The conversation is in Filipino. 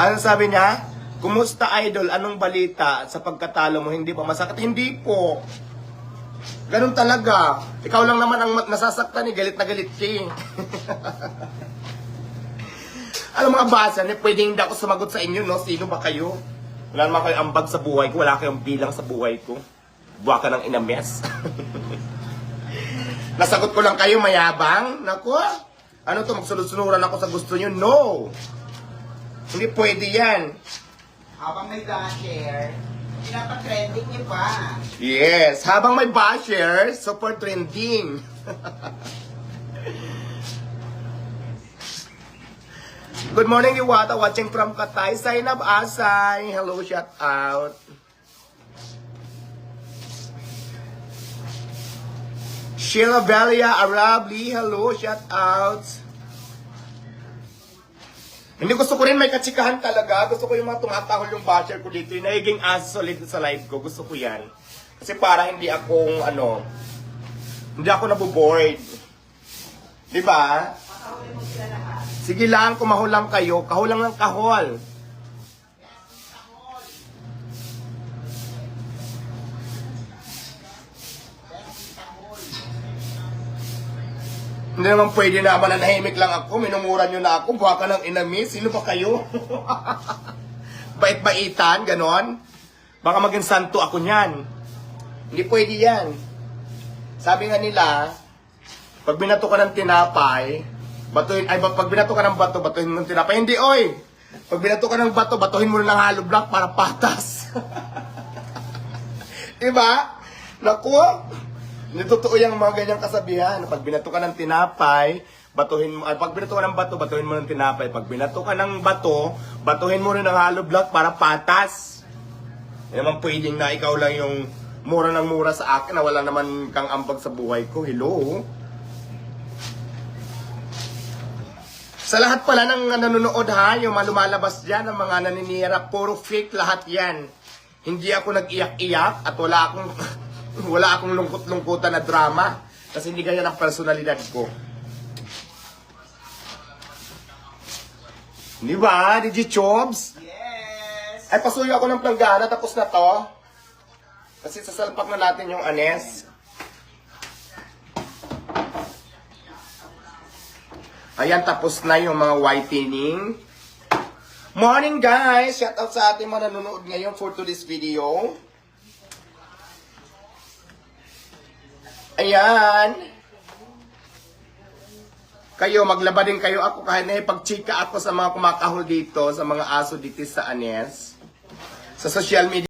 Ano sabi niya? Kumusta idol? Anong balita sa pagkatalo mo? Hindi pa masakit? Hindi po. Ganun talaga. Ikaw lang naman ang nasasaktan eh. Galit na galit ka eh. Alam mga basa, pwedeng hindi ako sumagot sa inyo, no? Sino ba kayo? Wala naman kayo ambag sa buhay ko. Wala kayong bilang sa buhay ko. Buwa ka ng inames. Nasagot ko lang kayo, mayabang. Naku, ano to, magsunod-sunuran ako sa gusto nyo? No! Hindi pwede yan. Habang may basher, pinapatrending niyo pa. Yes, habang may bashers, super trending. Good morning, Iwata. Watching from Katay. Sainab Asay. Hello, shout out. Sheila Velia Arabli. Hello, shout out. Hindi gusto ko rin may katsikahan talaga. Gusto ko yung mga tumatahol yung basher ko dito. Yung nagiging aso solid sa live ko. Gusto ko yan. Kasi para hindi akong, hindi ako naboboard. Diba? Sige lang, kumahol lang kayo. Kahol lang ng kahol. Hindi naman pwede na mananahimik lang ako. Minumura nyo na ako. Buha ka ng inamis. Sino ba kayo? Bait-baitan, ganon. Baka maging santo ako niyan. Hindi pwede yan. Sabi nga nila, pag binato ka ng tinapay, batuhin, ay pag binato ka ng bato, batuhin mo ng tinapay. Hindi, oy! Pag binato ka ng bato, batuhin mo ng hollow block para patas. Diba? Naku! Hindi totoo yung mga ganyang kasabihan. Pag binato ka ng tinapay, batuhin mo, ay pag binato ka ng bato, batuhin mo ng tinapay. Pag binato ka ng bato, batuhin mo rin ng hollow block para patas. Hindi naman pwedeng na ikaw lang yung mura ng mura sa akin na wala naman kang ambag sa buhay ko. Hello? Sa lahat pala ng nanonood ha, yung mga lumalabas dyan, ang mga naninira, puro fake lahat yan. Hindi ako nag-iyak-iyak at wala akong lungkot-lungkutan na drama. Kasi hindi ganyan ang personalidad ko. Di ba? Digi Chobs? Yes! Ay, pasuyo ako ng planggana. Tapos na to. Kasi sasalpak na natin yung anes. Ayan, tapos na yung mga whitening. Morning guys! Shout out sa ating mga nanonood ngayon for today's video. Ayan. Kayo, maglaba din kayo ako kahit nakipag-chika ako sa mga kumakahol dito, sa mga aso dito sa anes. Sa social media.